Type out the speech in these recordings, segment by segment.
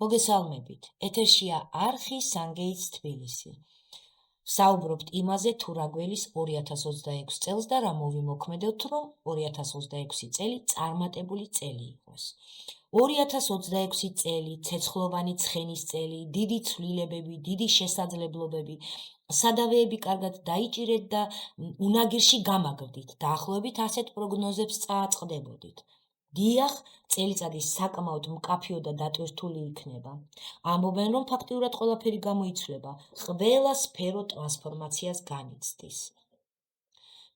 მოგესალმებით, ეთერშია არხი სანგეიც თბილისი. საუბრობთ იმაზე, თუ რა გველის 2026 წელს და რა მოვიმოქმედოთ, რომ 2026 წელი წარმატებული წელი იყოს. 2026 წელი, ცეცხლოვანი ცხენის წელი, დიდი ცვლილებები, დიდი შესაძლებლობები, სადავეები კარგად დაიჭირეთ და უნაგირში გამაგრდით. დაახლოებით ასეთ პროგნოზებს წააწყდებოდით. დიახ, წელიწადი საკმაოდ მკაფიო და დატვირთული იქნება. ამბობენ, რომ ფაქტიურად ყველაფერი გამოიცვლება, ყველა სფერო ტრანსფორმაციას განიცდის.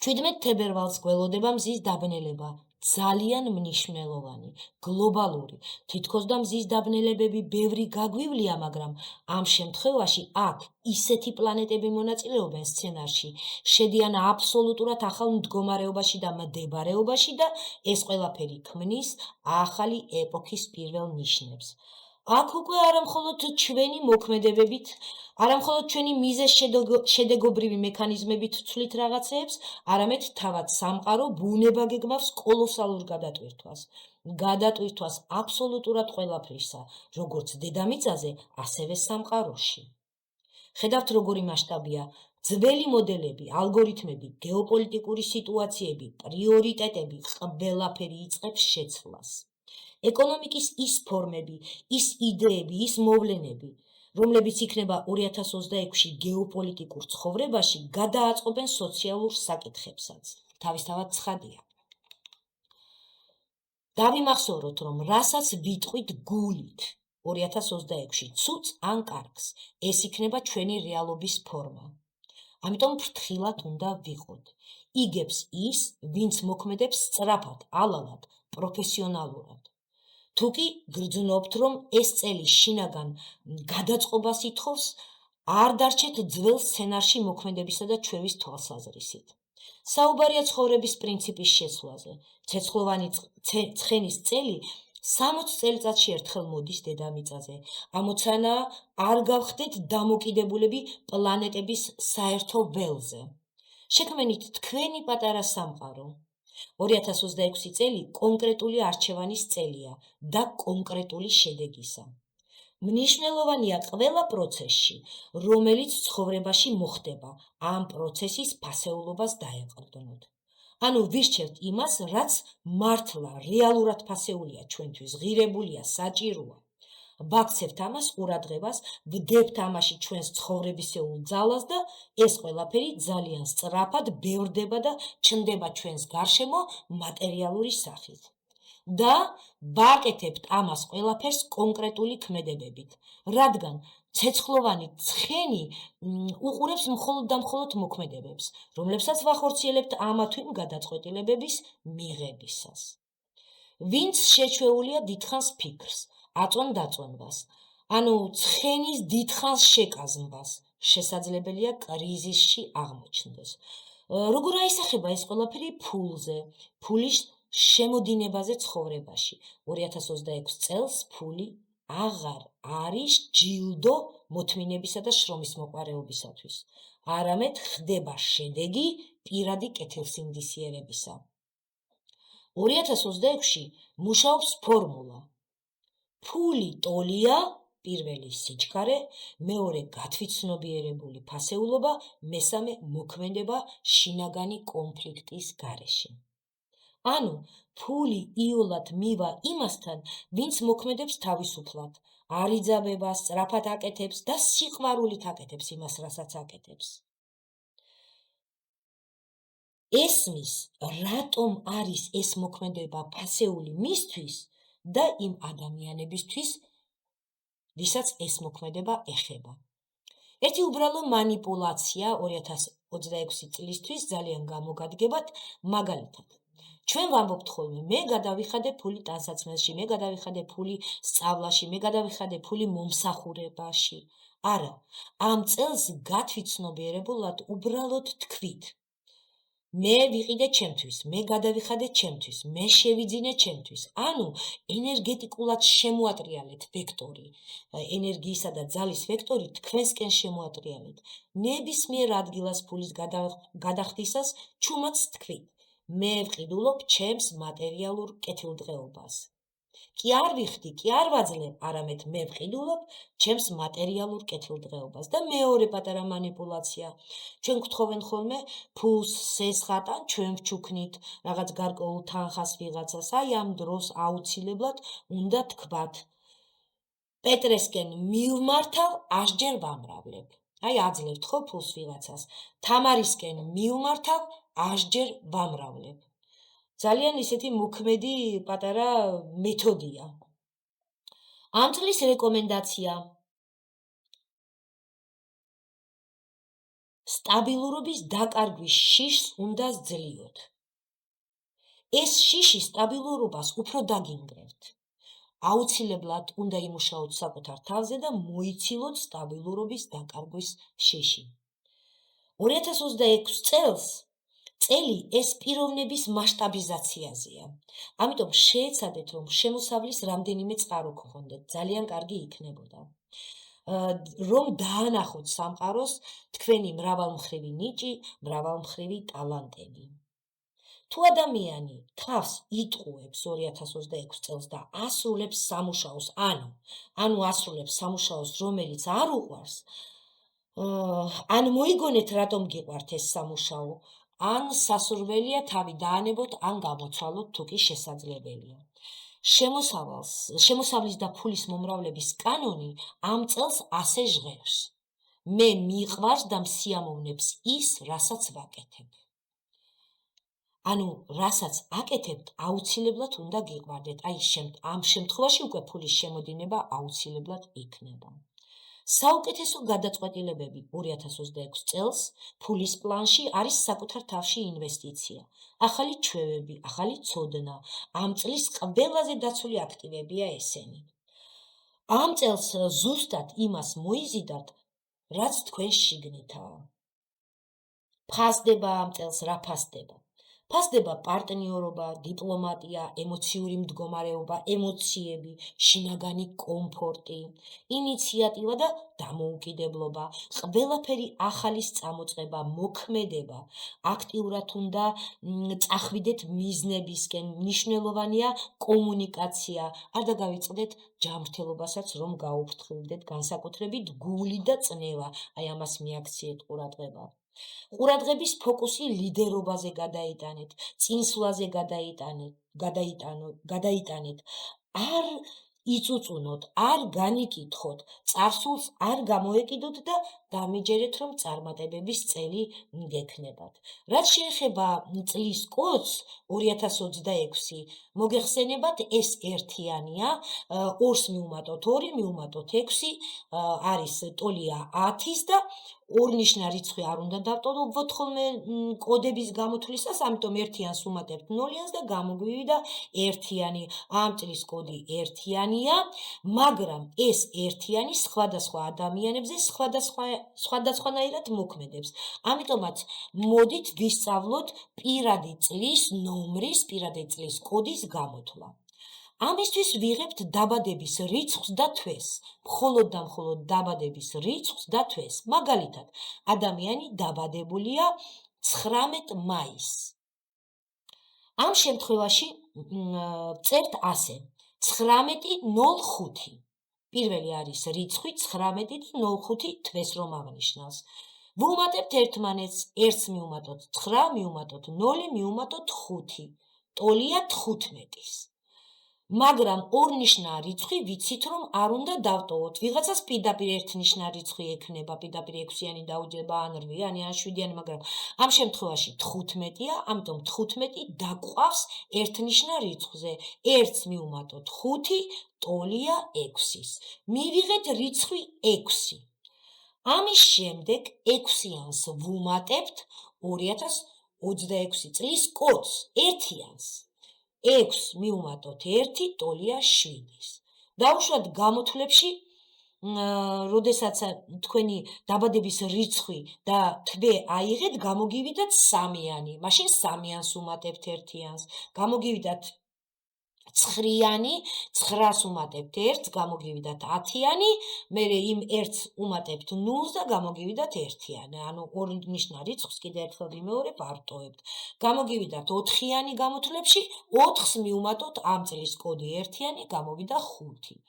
17 თებერვალს გველოდება მზის დაბნელება, ძალიან მნიშვნელოვანი, გლობალური. თითქოს და მზის დაბნელებები ბევრი გაგვივლია, მაგრამ ამ შემთხვევაში აქ ისეთი პლანეტები მონაწილეობენ სცენარში, შედიან აბსოლუტურად ახალ მდგომარეობაში და მდებარეობაში და ეს ყველაფერი ქმნის ახალი ეპოქის პირველ ნიშნებს. აქ უკვე არამხოლოდ ჩვენი მოქმედებებით, არამხოლოდ ჩვენი მიზეზ შედეგობრივი მექანიზმებით ვცვლით რაღაცეებს, არამედ თავად სამყარო ბუნება გეგმავს კოლოსალურ გადატვირთვას. გადატვირთვას აბსოლუტურად ყველაფრისა, როგორც დედამიწაზე, ასევე სამყაროში. ხედავთ, როგორი მასშტაბია, ძველი მოდელები, ალგორითმები, გეოპოლიტიკური სიტუაციები, პრიორიტეტები, ყველაფერი იწყებს შეცვლას. ეკონომიკის ის ფორმები, ის იდეები, ის მოვლენები, რომლებიც იქნება 2026-ში გეოპოლიტიკურ ცხოვრებაში, გადააწყობენ სოციალურ საკითხებსაც. თავისთავად ცხადია. დავიმახსოვროთ, რომ რასაც ვიტყვით გულით 2026-ში ცუდს ან კარგს, ეს იქნება ჩვენი რეალობის ფორმა. ამიტომ ფრთხილად უნდა ვიყოთ. იგებს ის, ვინც მოქმედებს სწრაფად, ალალად, პროფესიონალურად. თუ კი გრძნობთ, რომ ეს წელი შინაგან გადაწყობას ითხოვს, არ დარჩეთ ძველ სცენარში მოქმედებისა და ჩვევის თვალსაზრისით. საუბარია ცხოვრების პრინციპის შეცვლაზე. ცეცხლოვანი ცხენის წელი 60 წელიწადში ერთხელ მოდის დედამიწაზე. ამოცანა არ გავხდეთ დამოკიდებულები პლანეტების საერთო ველზე. შექმენით თქვენი პატარა სამყარო. 2026 წელი კონკრეტული არჩევანის წელია და კონკრეტული შედეგისა. მნიშვნელოვანია ყველა პროცესში, რომელიც ცხოვრებაში მოხდება, ამ პროცესის ფასეულობას დაეყრდნოთ. ანუ ვირჩევთ იმას, რაც მართლა რეალურად ფასეულია ჩვენთვის, ღირებულია, საჭიროა. ვაქცევთ ამას ყურადღებას, ვდებთ ამაში ჩვენს ცხოვრებისეულ ძალას და ეს ყველაფერი ძალიან სწრაფად ბევრდება და ჩნდება ჩვენს გარშემო მატერიალური სახით. და ვაკეთებთ ამას ყველაფერს კონკრეტული ქმედებებით, რადგან ცეცხლოვანი ცხენი უყურებს მხოლოდ და მხოლოდ მოქმედებებს, რომლებსაც ვახორციელებთ ამა თუ იმ გადაწყვეტილებების მიღებისას. ვინც შეჩვეულია დიდხანს ფიქრს, აწონ-დაწონვას, ანუ ცხენის დიდხანს შეკაზნვას, შესაძლებელია კრიზისში აღმოჩნდეს. როგორ აისახება ეს ყველაფერი ფულზე, ფულის შემოდინებაზე ცხოვრებაში. 2026 წელს ფული აღარ არის ჯილდო მოთმინებისა და შრომის მოყარეობისათვის, არამედ ხდება შედეგი პირადი კეთილსინდისიერებისა. 2026-ში მუშაობს ფორმულა. ფული ტოლია, პირველი სიჩქარე, მეორე გათვითცნობიერებული ფასეულობა, მესამე მოქმედება შინაგანი კონფლიქტის გარეშე. ანუ ფული იოლად მივა იმასთან, ვინც მოქმედებს თავისუფლად, არ იძაბება, სწრაფად აკეთებს და სიყვარულით აკეთებს იმას, რასაც აკეთებს. ესმის, რატომ არის ეს მოქმედება ფასეული მისთვის და იმ ადამიანებისთვის, ვისაც ეს მოქმედება ეხება. ერთი უბრალო მანიპულაცია 2026 წლისთვის ძალიან გამოგადგებათ, მაგალითად. ჩვენ ვამბობთ ხოლმე, მე გადავიხადე ფული ტანსაცმელში, მე გადავიხადე ფული სწავლაში, მე გადავიხადე ფული მომსახურებაში. არა, ამ წელს გათვითცნობიერებულად უბრალოდ თქვით. მე ვიყიდე ჩემთვის, მე გადავიხადე ჩემთვის, მე შევიძინე ჩემთვის. ანუ ენერგეტიკულად შემოატრიალეთ ვექტორი, ენერგიისა და ძალის ვექტორი თქვენსკენ შემოატრიალეთ. ნებისმიერ ადგილას ფულის გადახდისას ჩუმად თქვით. მე ვყიდულობ ჩემს მატერიალურ კეთილდღეობას. კი არ ვიხდი, კი არ ვაძლევ, არამედ მე ვყიდულობ ჩემს მატერიალურ კეთილდღეობას. და მეორე პატარა манипуляცია. ჩვენ გთხოვენ ხოლმე ფულს, სესხად, ან ჩვენ ვჩუქნით რაღაც გარკვეულ თანხას ვიღაცას. აი ამ დროს აუცილებლად უნდა თქვათ პეტრესკენ მივმართავ, 100 ჯერ ვამრავლებ. აი აძლევთ ხო ფულს ვიღაცას. თამარისკენ მივმართავ, 100 ჯერ ვამრავლებ. ძალიან ისეთი მოქმედი პატარა მეთოდია. ამ წლის რეკომენდაცია. სტაბილურობის დაკარგვის შიშს უნდა სძლიოთ. ეს შიში სტაბილურობას უფრო დაგინგრევთ. აუცილებლად უნდა იმუშაოთ საკუთარ თავზე და მოიცილოთ სტაბილურობის დაკარგვის შიში. 2026 წელი ეს პიროვნების მასშტაბიზაციაზეა. ამიტომ შეეცადეთ, რომ შემოსავლის რამდენიმე წყარო გქონდეთ, ძალიან კარგი იქნებოდა. რომ დაანახოთ სამყაროს თქვენი მრავალმხრივი ნიჭი, მრავალმხრივი ტალანტები. თუ ადამიანი თავს იტყუებს 2026 წელს და ასრულებს სამუშაოს, ანუ ასრულებს სამუშაოს, რომელიც არ უყვარს, ან მოიგონეთ რატომ გიყვართ ეს სამუშაო, ან სასურველია თავი დაანებოთ, ან გამოცვალოთ, თუ კი შესაძლებელია. შემოსავლის და ფულის მომრავლების კანონი ამ წელს ასე ჟღერს. მე მიყვარს და მსიამოვნებს ის, რასაც ვაკეთებ. ანუ რასაც აკეთებთ, აუცილებლად უნდა გიყვარდეთ. აი ამ შემთხვევაში უკვე ფულის შემოდინება აუცილებლად იქნება. საუკეთესო გადაწყვეტილებები 2026 წელს ფულის პლანში არის საკუთარ თავში ინვესტიცია. ახალი ჩვევები, ახალი ცოდნა. ამ წლის ყველაზე დაცული აქტივებია ესენი. ამ წელს ზუსტად იმას მოიზიდავთ, რაც თქვენ შიგნითაა. ფასდება ამ წელს რა ფასდება? ფასდება პარტნიორობა, დიპლომატია, ემოციური მდგომარეობა, ემოციები, შინაგანი კომფორტი, ინიციატივა და დამოუკიდებლობა, ყველაფერი ახალის წამოწყება, მოქმედება, აქტიურად უნდა წახვიდეთ მიზნებისკენ, მნიშვნელოვანია კომუნიკაცია, არ დაგავიწყდეთ ჯანმრთელობასაც, რომ გაუფრთხილდეთ, განსაკუთრებით გული და წნევა, აი ამას მიაქციეთ ყურადღება. ყურადღების ფოკუსი ლიდერობაზე გადაიტანეთ, წინსვლაზე გადაიტანეთ, არ იწუწუნოთ, არ განიკითხოთ, წარსულს არ გამოეკიდოთ და დამიჯერეთ, რომ წარმატებების წელი გექნებათ. რაც შეეხება წლის კოდს 2026, მოგეხსენებათ, ეს ერთიანია, 2-ს მივუმატოთ 2, მივუმატოთ 6, არის ტოლია 10-ის და ორნიშნა რიცხვი არ უნდა დავტოვოთ ხოლმე კოდების გამოთვლისას, ამიტომ ერთიანს უმატებთ 0-ს და გამოგვივიდა ერთიანი. ამ წლის კოდი ერთიანია, მაგრამ ეს ერთიანი სხვადასხვა ადამიანებზე სხვადასხვანაირად მოქმედებს. ამიტომაც მოდით ვისწავლოთ პირადი წლის ნომრის, პირადი წლის კოდის გამოთვლა. ამისთვის ვიღებთ დაბადების რიცხვს და თვეს, მხოლოდ და მხოლოდ დაბადების რიცხვს და თვეს. მაგალითად, ადამიანი დაბადებულია 19 მაისს. ამ შემთხვევაში წერთ ასე: 19:05. პირველი არის რიცხვი 19 და 05 თვეს რომ აღნიშნავს. ვუმატებთ ერთმანეთს, 1-ს მივუმატოთ 9, მივუმატოთ 0, მივუმატოთ 5. ტოლია 15-ის. მაგრამ ორნიშნა რიცხვი ვიცით, რომ არ უნდა დავტოვოთ. ვიღაცას პირდაპირ ერთნიშნა რიცხვი ექნება, პირდაპირ 6-იანი დაუჯდება, ან 8-იანი, ან 7-იანი, მაგრამ ამ შემთხვევაში 15-ია, ამიტომ 15 დაყვავს ერთნიშნა რიცხვზე. 1-ს მივუმატოთ 5, ტოლია 6-ის. მივიღეთ რიცხვი 6. ამის შემდეგ 6-იანს ვუმატებთ 2026 წლის კოდს, ერთიანს. 6 მივუმატოთ 1, ტოლია 7-ის. დაუშვათ გამოთვლებში, როდესაც თქვენი დაბადების რიცხვი და თვე აიღეთ, გამოგივიდათ 3-იანი. მაშინ 3-იანს უმატებთ ერთიანს. გამოგივიდათ 9-იანი, 9-ს უმატებთ 1-ს, გამოგივიდათ 10-იანი, მერე იმ 1-ს უმატებთ 0-ს და გამოგივიდათ 1-იანი. ანუ ორი ნიშნა რიცხვს კიდე ერთხელ ვიმეორებ, არ ვტოვებთ. გამოგივიდათ 4-იანი გამოთვლებში, 4-ს მივუმატოთ ამ წლის კოდი 1-იანი, გამოვიდა 5.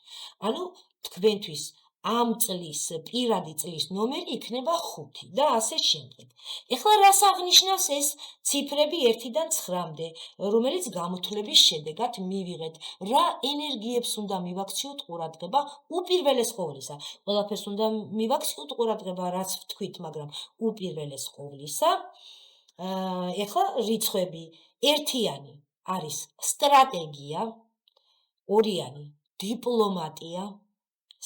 ანუ თქვენთვის ამ წლის პირადი წლის ნომერი იქნება 5 და ასე შემდეგ. ეხლა რას აღნიშნავს ეს ციფრები 1-დან 9-მდე, რომელიც გამოთვლების შედეგად მივიღეთ? რა ენერგიებს უნდა მივაქციოთ ყურადღება უპირველეს ყოვლისა? ყველაფერს უნდა მივაქციოთ ყურადღება, რაც ვთქვით, მაგრამ უპირველეს ყოვლისა, ეხლა რიცხვები 1-იანი არის სტრატეგია, 2-იანი დიპლომატია,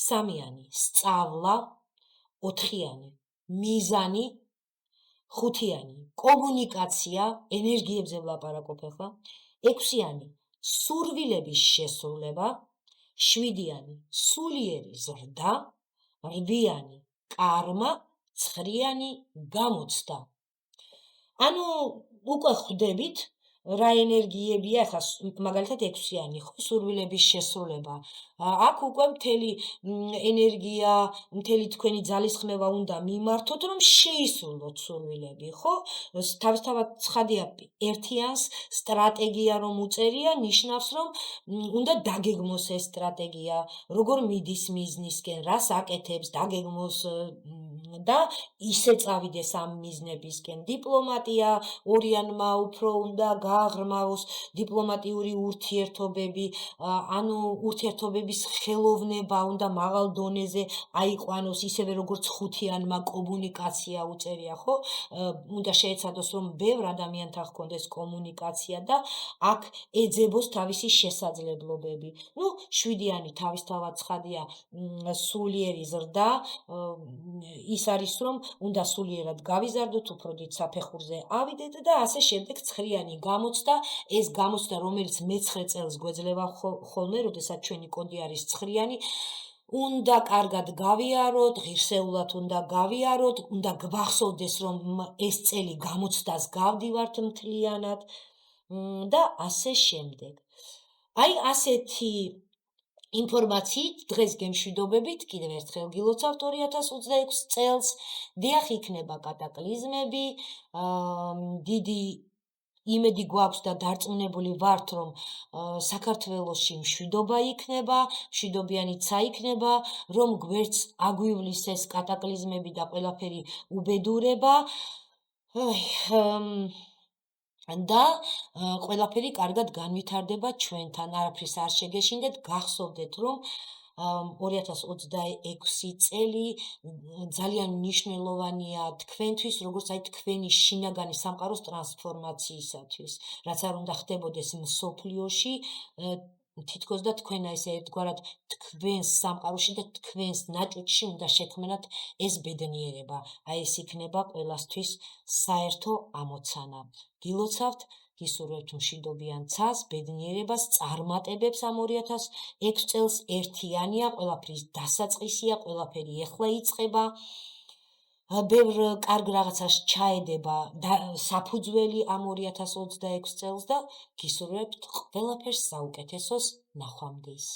3-იანი სწავლა, 4-იანი მიზანი, 5-იანი კომუნიკაცია, ენერგიებზე ვლაპარაკობ ახლა, 6-იანი სურვილების შესრულება, 7-იანი სულიერი ზრდა, 8-იანი კარმა, 9-იანი გამოცდა. ანუ უკვე ხვდებით რა ენერგიებია, ახლა მაგალითად 6-იანი, ხო, სურვილების შესრულება. აქ უკვე მთელი ენერგია, მთელი თქვენი ძალისხმევა უნდა მიმართოთ, რომ შეისრულოთ სურვილები, ხო? თავისთავად ცხადია, 1-იანს სტრატეგია რომ უწერია, ნიშნავს, რომ უნდა დაგეგმოს ეს სტრატეგია, როგორ მიდის მიზნისკენ, რას აკეთებს, დაგეგმოს და ისე წავიდეს ამ მიზნებისკენ. დიპლომატია 2-იანმა უფრო უნდა გააღრმავოს დიპლომატიური ურთიერთობები, ანუ ურთიერთობების ხელოვნება უნდა მაღალ დონეზე აიყვანოს, ისევე როგორც 5-იანმა კომუნიკაცია უწერია, ხო? უნდა შეეცადოს, რომ ბევრ ადამიანთან ჰქონდეს კომუნიკაცია და აქ ეძებოს თავისი შესაძლებლობები. 7-იანი თავისთავად ცხადია, სულიერი ზრდა, ის არის, რომ უნდა სულიერად გავიზარდოთ, უფრო დიდ საფეხურზე ავიდეთ და ასე შემდეგ. 9-იანი გამოცდა, ეს გამოცდა, რომელიც მე-9 წელს გვეძლევა ხოლმე, როდესაც ჩვენი კოდი არის 9-იანი, უნდა კარგად გავიაროთ, ღირსეულად უნდა გავიაროთ, უნდა გვახსოვდეს, რომ ეს წელი გამოცდას გავდივართ მთლიანად და ასე შემდეგ. აი ასეთი ინფორმაციით დღეს გემშვიდობებით, კიდევ ერთხელ გილოცავთ 2026 წელს, დიახ, იქნება კატაკლიზმები, დიდი იმედი გვაქვს და დარწმუნებული ვართ, რომ საქართველოში მშვიდობა იქნება, მშვიდობიანი ცა იქნება, რომ გვერდს აგვივლის ეს კატაკლიზმები და ყველაფერი უბედურება და ყველაფერი კარგად განვითარდება ჩვენთან, არაფრის არ შეგეშინდეთ, გახსოვდეთ, რომ 2026 წელი ძალიან მნიშვნელოვანია თქვენთვის, როგორც აი თქვენი შინაგანი სამყაროს ტრანსფორმაციისათვის, რაც არ უნდა ხდებოდეს მსოფლიოში, თითქოს და თქვენ ესე ერთგვარად თქვენს სამყაროში და თქვენს ნაჭუჭში უნდა შექმნათ ეს ბედნიერება. აი ეს იქნება ყველასთვის საერთო ამოცანა. გილოცავთ, გისურვებთ მშვიდობიან ცას, ბედნიერებას, წარმატებებს ამ 2006 წელს. 1-იანია, ყველაფრის დასაწყისია, ყველაფერი ეხლა იწყება. ბევრ კარგ რაღაცას ჩაედება საფუძველი ამ 2026 წელს და გისურვებთ ყველაფერს საუკეთესოს ნახვამდის.